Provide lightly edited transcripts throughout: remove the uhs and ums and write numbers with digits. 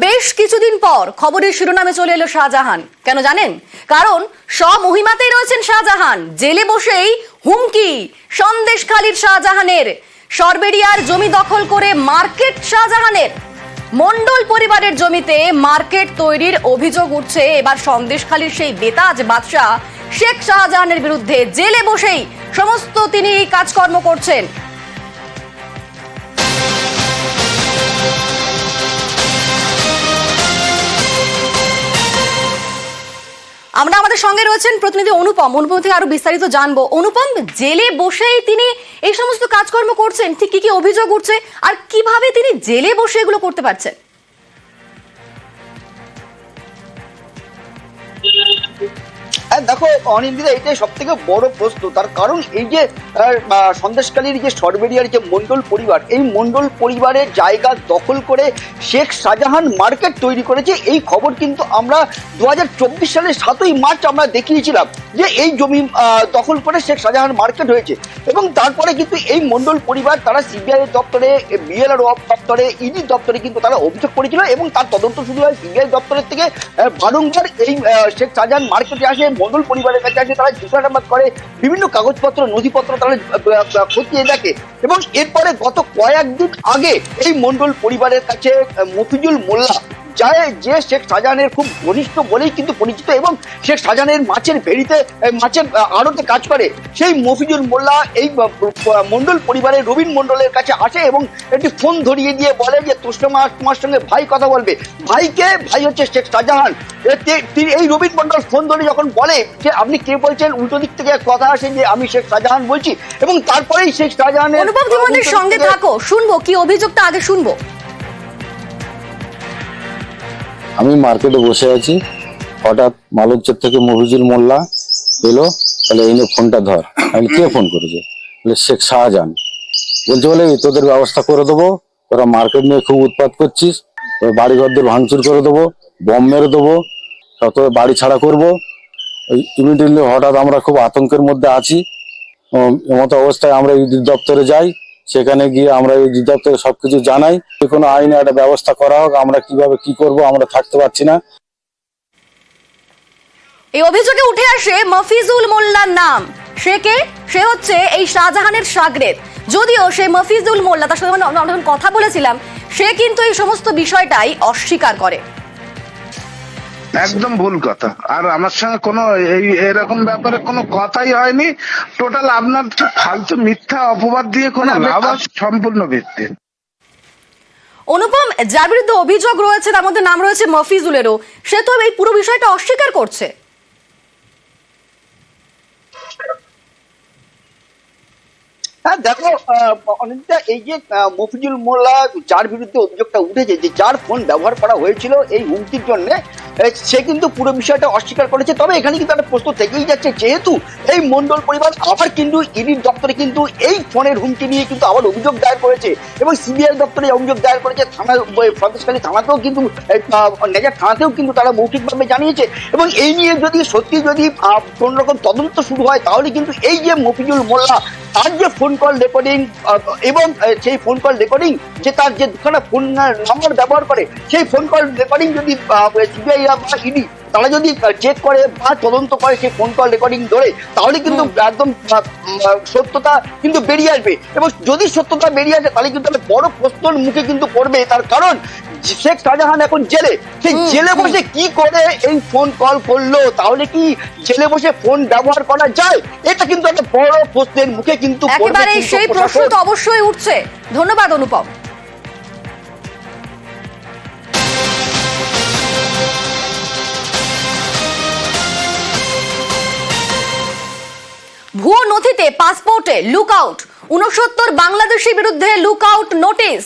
বেশ কিছুদিন পর খবরের শিরোনামে চলে এলো শাহজাহান। কেন জানেন? কারণ স্বমহিমাতেই রয়েছেন শাহজাহান। জেলে বসেই হুমকি সন্দেশখালীর শাহজাহানের। সরবেরিয়ার জমি দখল করে মার্কেট শাহজাহানের। মন্ডল পরিবারের জমিতে মার্কেট তৈরির অভিযোগ উঠছে এবার সন্দেশখালীর সেই বেতাজ বাদশা শেখ শাহজাহানের বিরুদ্ধে। জেলে বসেই সমস্ত তিনি কাজকর্ম করছেন। আমরা আমাদের সঙ্গে রয়েছেন প্রতিনিধি অনুপম থেকে আরো বিস্তারিত জানবো। অনুপম, জেলে বসেই তিনি এই সমস্ত কাজকর্ম করছেন, ঠিক কি কি অভিযোগ উঠছে আর কিভাবে তিনি জেলে বসে এগুলো করতে পারছেন? দেখো অনিন্দিতা, এটাই সব থেকে বড় প্রশ্ন। তার কারণ এই যে সন্দেশখালীর যে সরবেরিয়ার যে মন্ডল পরিবার, এই মন্ডল পরিবারের জায়গা দখল করে শেখ শাহজাহান মার্কেট তৈরি করেছে। এই খবর কিন্তু আমরা 2024 সালের 7ই মার্চ আমরা দেখিয়েছিলাম যে এই জমি দখল করে শেখ শাহজাহান মার্কেট হয়েছে। এবং তারপরে কিন্তু এই মন্ডল পরিবার তারা সিবিআই দপ্তরে, বিএলআর দপ্তরে, ইডি দপ্তরে কিন্তু তারা অভিযোগ করেছিল এবং তার তদন্ত শুরু হয়। সিবিআই দপ্তরের থেকে বারংবার এই শেখ শাহজাহান মার্কেটে আসে, মন্ডল পরিবারের কাছে আসে, তারা জিজ্ঞাসাবাদ করে, বিভিন্ন কাগজপত্র নথিপত্র তারা খতিয়ে দেখে। এবং এরপরে গত কয়েকদিন আগে এই মন্ডল পরিবারের কাছে মফিজুল মোল্লা, যে শেখ শাহজাহানের খুব ঘনিষ্ঠ বলেই কিন্তু পরিচিত এবং শেখ শাহজাহানের মাছের ভেড়িতে, মাছের আড়তে কাজ করে, সেই মফিজুল মোল্লা এই মন্ডল পরিবারের রবীন মন্ডলের কাছে আসে এবং একটি ফোন ধরিয়ে দিয়ে বলে যে তোমার সঙ্গে ভাই কথা বলবে। ভাই হচ্ছে শেখ শাহজাহান। এই রবীন মন্ডল ফোন ধরে যখন বলে যে আপনি কে বলছেন, উল্টো দিক থেকে কথা আসে যে আমি শেখ শাহজাহান বলছি। এবং তারপরেই শেখ শাহজাহানের অনুপম, তোমাদের সঙ্গে থাকো, শুনবো কি অভিযোগটা, আগে শুনবো। আমি মার্কেটে বসে আছি, হঠাৎ মালঞ্চের থেকে মফিজুল মোল্লা এলো, তাহলে এই নিয়ে ফোনটা ধর। আমি কে ফোন করেছে? বলে শেখ শাহজাহান। বলছে বলে তোদের ব্যবস্থা করে দেবো, তোরা মার্কেট নিয়ে খুব উৎপাত করছিস, তোর বাড়ি ঘরদের ভাঙচুর করে দেবো, বম মেরে দেবো, সব তোর বাড়ি ছাড়া করবো। ইমিডিয়েটলি হঠাৎ আমরা খুব আতঙ্কের মধ্যে আছি। এমতো অবস্থায় আমরা ইডি দপ্তরে যাই, সেখানে গিয়ে আমরা এই দপ্তরে সবকিছু জানাই, যে কোনো আইনে একটা ব্যবস্থা করা হোক, আমরা কিভাবে কি করব আমরা থাকতে পারছি না। এই অভিযোগে উঠে আসে মফিজুল মোল্লার নাম। সে হচ্ছে এই শাহজাহানের শাগরেদ। যদিও সে মফিজুল মোল্লা, তার সাথে আমরা কথা বলেছিলাম, সে কিন্তু এই সমস্ত বিষয়টাই অস্বীকার করে। একদম ভুল কথা। আর আমার সঙ্গে কোনো এরকম ব্যাপারে কোনো কথাই হয়নি। টোটাল আপনার ফালতু মিথ্যা অপবাদ দিয়ে কোনো লাভ সম্পূর্ণ ভিত্তি। অনুপম, যার বিরুদ্ধে অভিযোগ রয়েছে তার মধ্যে নাম রয়েছে মফিজুলেরও, সে তো এই পুরো বিষয়টা অস্বীকার করছে। হ্যাঁ দেখো অনিন্দিতা, এই যে মফিজুল মোল্লা যার বিরুদ্ধে অভিযোগটা উঠেছে, যে যার ফোন ব্যবহার করা হয়েছিল এই হুমকির জন্য, সে কিন্তু পুরো বিষয়টা অস্বীকার করেছে। তবে এখানে কিন্তু একটা প্রশ্ন থেকেই যাচ্ছে, যেহেতু এই মন্ডল পরিবার আবার কিন্তু ইডির দপ্তরে কিন্তু এই ফোনের হুমকি নিয়ে কিন্তু আবার অভিযোগ দায়ের করেছে এবং সিবিআই দপ্তরে অভিযোগ দায়ের করেছে, থানা সন্দেশখালী থানাতেও কিন্তু, নেজার থানাতেও কিন্তু তারা মৌখিকভাবে জানিয়েছে। এবং এই নিয়ে যদি সত্যি কোন রকম তদন্ত শুরু হয়, তাহলে কিন্তু এই যে মফিজুল মোল্লা, তার যে ফোন কল রেকর্ডিং এবং সেই ফোন কল রেকর্ডিং, যে তার যে দুখানা ফোন নাম্বার ব্যবহার করে, সেই ফোন কল রেকর্ডিং যদি সিবিআই বা ইডি তারা যদি চেক করে বা তদন্ত করে সেই ফোন কল রেকর্ডিং ধরে, তাহলে কিন্তু একদম সত্যতা কিন্তু বেরিয়ে আসবে। এবং যদি সত্যতা বেরিয়ে আসে, তাহলে কিন্তু বড় প্রশ্নের মুখে কিন্তু পড়বে। তার কারণ শেখ শাহজাহান এখন জেলে, সেই জেলে বসে কি করে এই ফোন কল করলো, তাহলে কি জেলে বসে ফোন ব্যবহার করা যায়? এটা কিন্তু একটা বড় প্রশ্নের মুখে কিন্তু একেবারে সেই প্রশ্ন তো অবশ্যই উঠছে। ধন্যবাদ অনুপম। ভুয়ো নথিতে পাসপোর্টে লুকআউট, 69 বাংলাদেশির বিরুদ্ধে লুকআউট নোটিশ।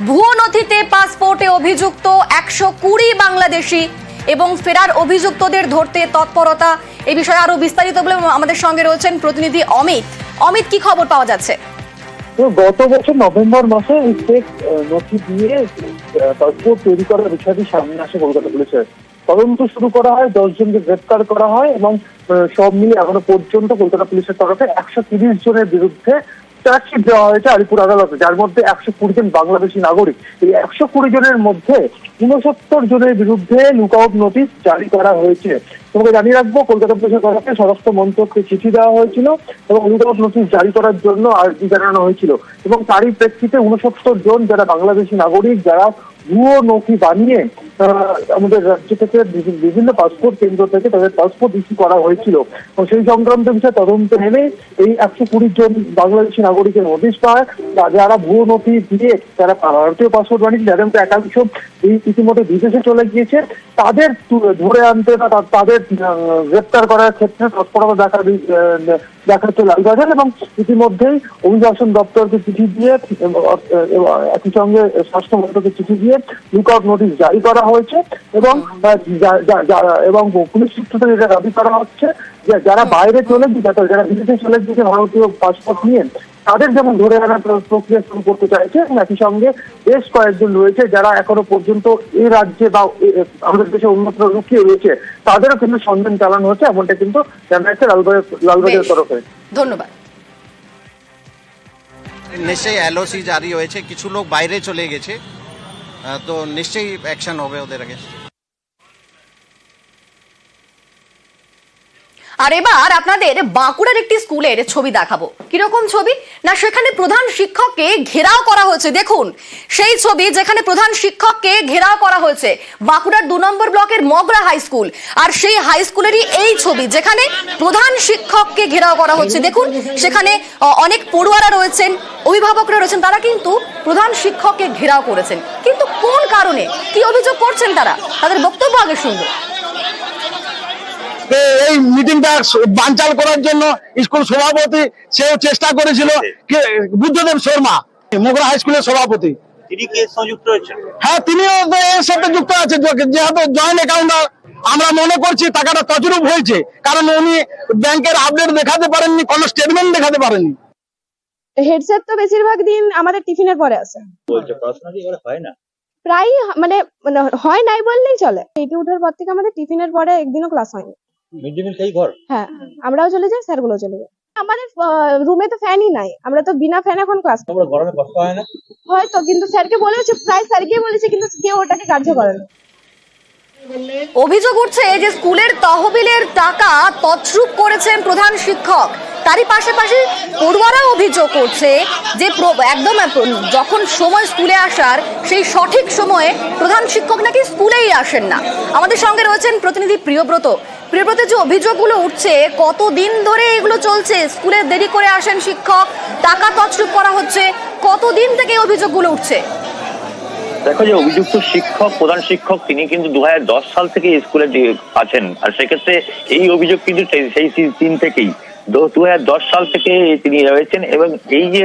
ভুয়ো নথিতে পাসপোর্টে অভিযুক্ত 120 বাংলাদেশি এবং ফেরার অভিযুক্তদের ধরতে তৎপরতা। এই বিষয়ে আরো বিস্তারিত বলে আমাদের সঙ্গে রয়েছেন প্রতিনিধি অমিত। কি খবর পাওয়া যাচ্ছে? গত বছর নভেম্বর মাসে ফেক নথি দিয়ে পাসপোর্ট তৈরি করার বিষয়টি সামনে আসে কলকাতা পুলিশের। তদন্ত শুরু করা হয়, 10 জনকে গ্রেফতার করা হয় এবং সব মিলিয়ে এখনো পর্যন্ত কলকাতা পুলিশের তরফে 130 জনের বিরুদ্ধে চার্জশিট দেওয়া হয়েছে আলিপুর আদালতে, যার মধ্যে 120 জন বাংলাদেশি নাগরিক। এই 120 জনের মধ্যে 69 জনের বিরুদ্ধে লুকআউট নোটিশ জারি করা হয়েছে। তোমাকে জানিয়ে রাখবো, কলকাতা পুলিশের তরফে স্বরাষ্ট্র মন্ত্রককে চিঠি দেওয়া হয়েছিল এবং লুকআউট নোটিশ জারি করার জন্য আর্জি জানানো হয়েছিল। এবং তারই প্রেক্ষিতে 69 জন যারা বাংলাদেশি নাগরিক, যারা ভুয়ো নথি বানিয়ে আমাদের রাজ্য থেকে বিভিন্ন পাসপোর্ট কেন্দ্র থেকে তাদের পাসপোর্ট ইস্যু করা হয়েছিল, এবং সেই সংক্রান্ত বিষয়ে তদন্ত নেমে এই 120 জন বাংলাদেশি নাগরিকের নোটিশ পায়, যারা ভুয়ো নথি দিয়ে তারা ভারতীয় পাসপোর্ট বানিয়েছে, যাদের মধ্যে একাংশ ইতিমধ্যে বিদেশে চলে গিয়েছে, তাদের ধরে আনতে বা তাদের গ্রেপ্তার করার ক্ষেত্রে তৎপরতা দেখাচ্ছে লালবাজার। এবং ইতিমধ্যেই অভিবাসন দপ্তরকে চিঠি দিয়ে একই সঙ্গে স্বাস্থ্য মন্ত্রকে চিঠি দিয়ে লুকআউট নোটিশ জারি করা হয়েছে। এবং পুলিশ সূত্র থেকে এটা দাবি করা হচ্ছে যে যারা বাইরে চলে গিয়েছে, যারা বিদেশে চলে গিয়েছে ভারতীয় পাসপোর্ট নিয়ে, তাদের যেমন ধরে আনার প্রক্রিয়া শুরু করতে চাইছে। এবং একই সঙ্গে বেশ কয়েকজন রয়েছে যারা এখনো পর্যন্ত এই রাজ্যে বা আমাদের দেশে অন্যত্র লুকিয়ে রয়েছে, তাদেরও কিন্তু সন্ধান চালানো হচ্ছে, এমনটা কিন্তু জানা যাচ্ছে লালবাজারের তরফে। ধন্যবাদ। নিশ্চয়ই এলওসি জারি হয়েছে, কিছু লোক বাইরে চলে গেছে, তো নিশ্চয়ই অ্যাকশন হবে ওদের আগে। আর এবার আপনাদের বাঁকুড়ার একটি স্কুলের ছবি দেখাবো। কিরকম ছবি না, সেখানে প্রধান শিক্ষককে ঘেরাও করা হয়েছে। দেখুন সেই ছবি, যেখানে প্রধান শিক্ষককে ঘেরাও করা হয়েছে বাঁকুড়ার 2 নম্বর ব্লকের মগরা হাই স্কুল। আর সেই হাই স্কুলেরই এই ছবি, যেখানে প্রধান শিক্ষককে ঘেরাও করা হচ্ছে। দেখুন সেখানে অনেক পড়ুয়ারা রয়েছেন, অভিভাবকরা রয়েছেন, তারা কিন্তু প্রধান শিক্ষককে ঘেরাও করেছেন। কিন্তু কোন কারণে, কি অভিযোগ করছেন তারা, তাদের বক্তব্য আগে শুনবো। এই মিটিংটা বানচাল করার জন্য স্কুল সভাপতি সেও চেষ্টা করেছিল, বুদ্ধদেব শর্মা, মগরা হাই স্কুলের সভাপতি। তিনি কি এর সঙ্গে যুক্ত হয়েছেন? হ্যাঁ, তিনিও তো এর সাথে যুক্ত আছে, যেহেতু জয়েন্ট অ্যাকাউন্টার। আমরা মনে করছি টাকাটা তছরূপ হয়েছে, কারণ উনি ব্যাংকের আপডেট দেখাতে পারেননি, কোনো স্টেটমেন্ট দেখাতে পারেননি। হেড স্যার তো বেশিরভাগ দিন আমাদের টিফিনের পরে আসে। বলছে পড়াশোনা কি এবারে হয় না? প্রায় মানে হয় নাই বললেই চলে। এইটি উঠার পর থেকে আমাদের টিফিনের পরে একদিনও ক্লাস হয়নি। মিড ডে মিল খেয়ে ঘর? হ্যাঁ, আমরাও চলে যাই, স্যারগুলো চলে যায়। আমাদের রুমে তো ফ্যানই নাই, আমরা তো বিনা ফ্যান এখন ক্লাস করি। তোমরা গরমে কষ্ট হয় না? হয়তো, কিন্তু স্যারকে বলেছে, প্রায় স্যারকে বলেছে, কিন্তু কেউ ওটাকে কার্য করে না। অভিযোগ উঠছে যে স্কুলের তহবিলের টাকা তছরূপ করেছেন প্রধান শিক্ষক। তারই পাশাপাশি পড়ুয়ারা অভিযোগ করছে যে একদম যখন সময় স্কুলে আসার, সেই সঠিক সময়ে প্রধান শিক্ষক নাকি স্কুলেই আসেন না। আমাদের সঙ্গে রয়েছেন প্রতিনিধি প্রিয়ব্রত। প্রিয়ব্রত, যে অভিযোগগুলো উঠছে, কতদিন ধরে এগুলো চলছে? স্কুলে দেরি করে আসেন শিক্ষক, টাকা তছরূপ করা হচ্ছে, কতদিন থেকে এই অভিযোগগুলো উঠছে? দেখো, যে অভিযুক্ত শিক্ষক, প্রধান শিক্ষক, তিনি কিন্তু 2010 সাল থেকে স্কুলে আছেন। আর সেক্ষেত্রে এই অভিযোগ কিন্তু সেই দিন থেকেই 2010 সাল থেকে তিনি রয়েছেন। এবং এই যে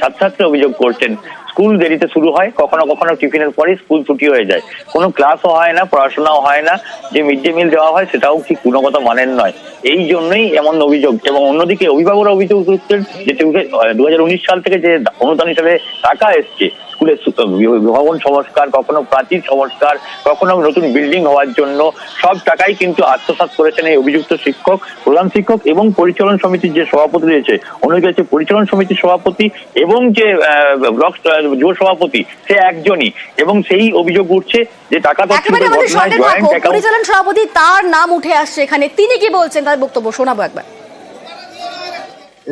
ছাত্রছাত্রী অভিযোগ করছেন, স্কুল দেরিতে শুরু হয়, কখনো কখনো টিফিনের পরে স্কুল ছুটি হয়ে যায়, কোনো ক্লাসও হয় না, পড়াশোনাও হয় না, যে মিড ডে মিল দেওয়া হয় সেটাও ঠিক গুণগত মানের নয়। এই জন্যই এমন অভিযোগ। এবং অন্যদিকে অভিভাবকরা অভিযোগ করছেন যে 2019 সাল থেকে যে অনুদান হিসাবে টাকা এসছে স্কুলের ভবন সংস্কার, কখনো প্রাচীর সংস্কার, কখনো নতুন বিল্ডিং হওয়ার জন্য, সব টাকাই কিন্তু আত্মসাৎ করেছেন এই অভিযুক্ত শিক্ষক, প্রধান শিক্ষক এবং পরিচালন সমিতির যে সভাপতি রয়েছে। অন্যদিকে হচ্ছে পরিচালন সমিতির সভাপতি এবং যে ব্লক যুব সভাপতি, সে একজনই। এবং সেই অভিযোগ উঠছে যে টাকা পরিচালন সভাপতি, তার নাম উঠে আসছে এখানে। তিনি কি বলছেন, তার বক্তব্য শোনাবো একবার।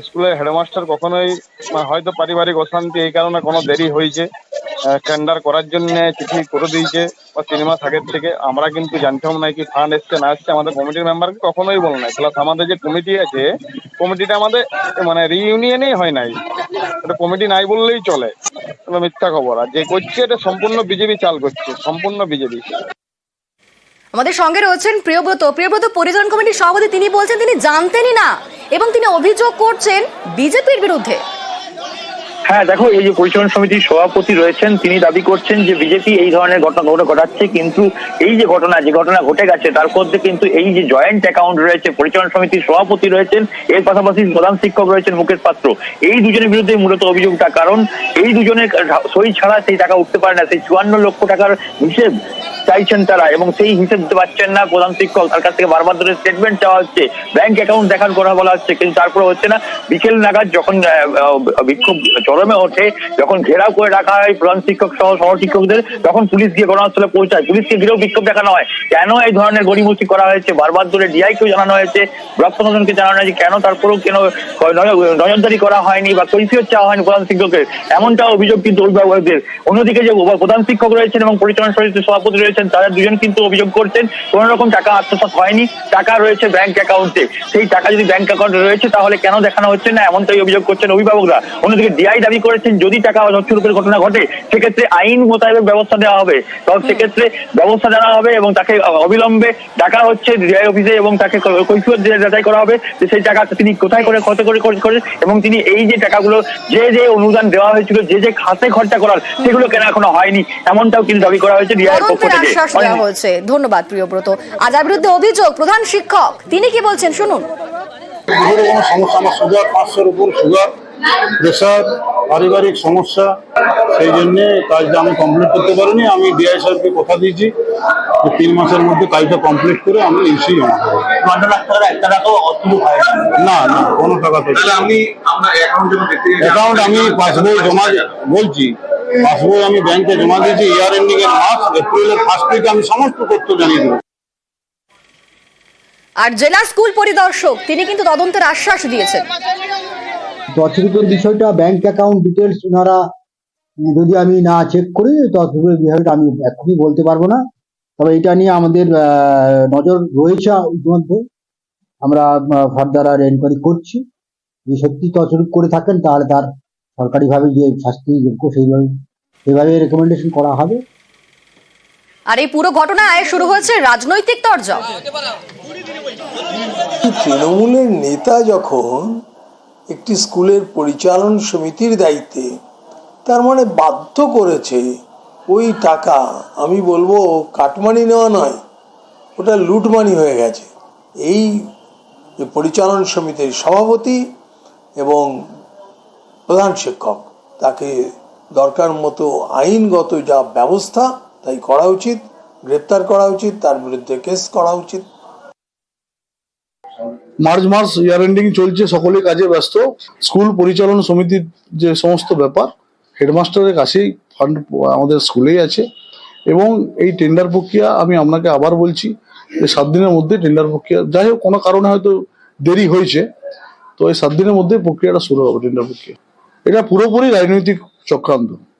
স্কুলের হেডমাস্টার কখনোই হয়তো পারিবারিক অশান্তি, এই কারণে কোনো দেরি হয়েছে, টেন্ডার করার জন্য চিঠি করে দিয়েছে বা 3 মাস আগের থেকে। আমরা কিন্তু জানতাম না কি ফান্ড এসছে না এসছে, আমাদের কমিটির মেম্বারকে কখনোই বলে নাই। প্লাস আমাদের যে কমিটি আছে, কমিটিটা আমাদের রিইউনিয়নেই হয় নাই, এটা কমিটি নাই বললেই চলে, মিথ্যা খবর। আর যে করছে এটা সম্পূর্ণ বিজেপি চাল করছে, সম্পূর্ণ বিজেপি। আমাদের সঙ্গে রয়েছেন প্রিয়ব্রত। প্রিয়ব্রত, পরিচালন কমিটির সভাপতি, তিনি বলছেন তিনি জানতেনই না এবং তিনি অভিযোগ করছেন বিজেপির বিরুদ্ধে। হ্যাঁ, দেখো, এই যে পরিচালন সমিতির সভাপতি রয়েছেন, তিনি দাবি করছেন যে বিজেপি এই ধরনের ঘটনা ঘটাচ্ছে। কিন্তু এই যে ঘটনা ঘটে গেছে, তার মধ্যে কিন্তু এই যে জয়েন্ট অ্যাকাউন্ট রয়েছে, পরিচালন সমিতির সভাপতি রয়েছেন, এর পাশাপাশি প্রধান শিক্ষক রয়েছেন মুকেশ পাত্র, এই দুজনের বিরুদ্ধে মূলত অভিযোগটা। কারণ এই দুজনের সই ছাড়া সেই টাকা উঠতে পারে না। সেই 54 লক্ষ টাকার হিসেব চাইছেন তারা, এবং সেই হিসেব দিতে পারছেন না প্রধান শিক্ষক। তার কাছ থেকে বারবার ধরে স্টেটমেন্ট চাওয়া হচ্ছে, ব্যাংক অ্যাকাউন্ট দেখার কথা বলা হচ্ছে, কিন্তু তারপরে হচ্ছে না। বিকেল নাগাদ যখন বিক্ষোভ চরমে ওঠে, যখন ঘেরাও করে রাখা হয় প্রধান শিক্ষক সহ সহ শিক্ষকদের, তখন পুলিশ গিয়ে ঘটনাস্থলে পৌঁছায়। পুলিশকে ঘিরেও বিক্ষোভ দেখানো হয়। কেন এই ধরনের গড়িমসি করা হয়েছে বারবার ধরে ডিআইকেও জানানো হয়েছে, ব্লক প্রশাসনকে জানানো হয়েছে, কেন তারপরেও কেন নজরদারি করা হয়নি বা কৈফিয়ত চাওয়া হয়নি প্রধান শিক্ষকের, এমনটা অভিযোগ কিন্তু অভিভাবকদের। অন্যদিকে যে প্রধান শিক্ষক রয়েছেন এবং পরিচালনা সমিতির সভাপতি রয়েছেন, তারা দুজন কিন্তু অভিযোগ করছেন কোন রকম টাকা আত্মসাৎ হয়নি, টাকা রয়েছে ব্যাংক অ্যাকাউন্টে। সেই টাকা যদি ব্যাংক অ্যাকাউন্টে রয়েছে তাহলে কেন দেখানো হচ্ছে না, এমনটাই অভিযোগ করছেন অভিভাবকরা। অন্যদিকে ডিআই দাবি করেছেন যদি টাকা হস্তান্তরের ঘটনা ঘটে সেক্ষেত্রে আইন মোতাবেক ব্যবস্থা দেওয়া হবে, তবে সেক্ষেত্রে ব্যবস্থা জানা হবে এবং তাকে অবিলম্বে ডাকা হচ্ছে ডিআই অফিসে এবং তাকে কৈফিয়ত যাচাই করা হবে যে সেই টাকা তিনি কোথায় করে খরচ করে এবং তিনি এই যে টাকাগুলো যে অনুদান দেওয়া হয়েছিল যে খাতে খরচা করার সেগুলো কেন এখনো হয়নি, এমনটাও কিন্তু দাবি করা হয়েছে ডিআই পক্ষ তদন্তের থেকে। আশ্বাস দেওয়া হয়েছে। ধন্যবাদ প্রিয়ব্রত। আজ যার বিরুদ্ধে অভিযোগ প্রধান শিক্ষক, তিনি কি বলছেন শুনুন। কোনো সমস্যা, আমার সুগার 500-র উপর সুগার, প্রেশার, পারিবারিক সমস্যা, সেই জন্যে কাজটা আমি কমপ্লিট করতে পারিনি। আমি ডিআই সাহেবকে কথা দিয়েছি যে 3 মাসের মধ্যে কাজটা কমপ্লিট করে আমি ইস্যু জমা করবো। না না, কোনো টাকা তো অ্যাকাউন্ট আমি পাসবই জমা বলছি, পাসবই আমি ব্যাংকে জমা দিয়েছি। ইয়ার এন্ডিং এর মাস এপ্রিলের 1st উইকে আমি সমস্ত তথ্য জানিয়ে দেবো। আর জেলা স্কুল পরিদর্শক তিনি কিন্তু তদন্তের আশ্বাস দিয়েছেন। তছরূপের বিষয়টা ব্যাংক অ্যাকাউন্ট ডিটেলস ওনারা যদি আমি না চেক করি, তছরূপের বিষয়টা আমি এখনই বলতে পারবো না। তবে এটা নিয়ে আমাদের নজর রয়েছে ইতিমধ্যে, আমরা ফার্দার আর এনকোয়ারি করছি। যদি সত্যি তছরূপ করে থাকেন তাহলে তার সরকারিভাবে যে শাস্তি যোগ্য সেইভাবে রেকমেন্ডেশন করা হবে। আর এই পুরো ঘটনায় শুরু হয়েছে রাজনৈতিক তরজা। তৃণমূলের নেতা যখন একটি স্কুলের পরিচালন সমিতির দায়িত্বে, তার মানে বাধ্য করেছে ওই টাকা, আমি বলবো কাটমানি নেওয়া নয়, ওটা লুটমানি হয়ে গেছে। এই পরিচালন সমিতির সভাপতি এবং প্রধান শিক্ষক, তাকে দরকার মতো আইনগত যা ব্যবস্থা তাই করা উচিত, গ্রেপ্তার করা উচিত, তার বিরুদ্ধে কেস করা উচিত। মার্চ মাস ইয়ার এন্ডিং চলছে, সকলে কাজে ব্যস্ত। স্কুল পরিচালন সমিতির যে সমস্ত ব্যাপার হেডমাস্টারের কাছেই ফান্ড আমাদের স্কুলেই আছে, এবং এই টেন্ডার প্রক্রিয়া আমি আপনাকে আবার বলছি যে 7 দিনের মধ্যে টেন্ডার প্রক্রিয়া, যাই হোক কোনো কারণে হয়তো দেরি হয়েছে, তো এই 7 দিনের মধ্যে প্রক্রিয়াটা শুরু হবে টেন্ডার প্রক্রিয়া। এটা পুরোপুরি রাজনৈতিক চক্রান্ত।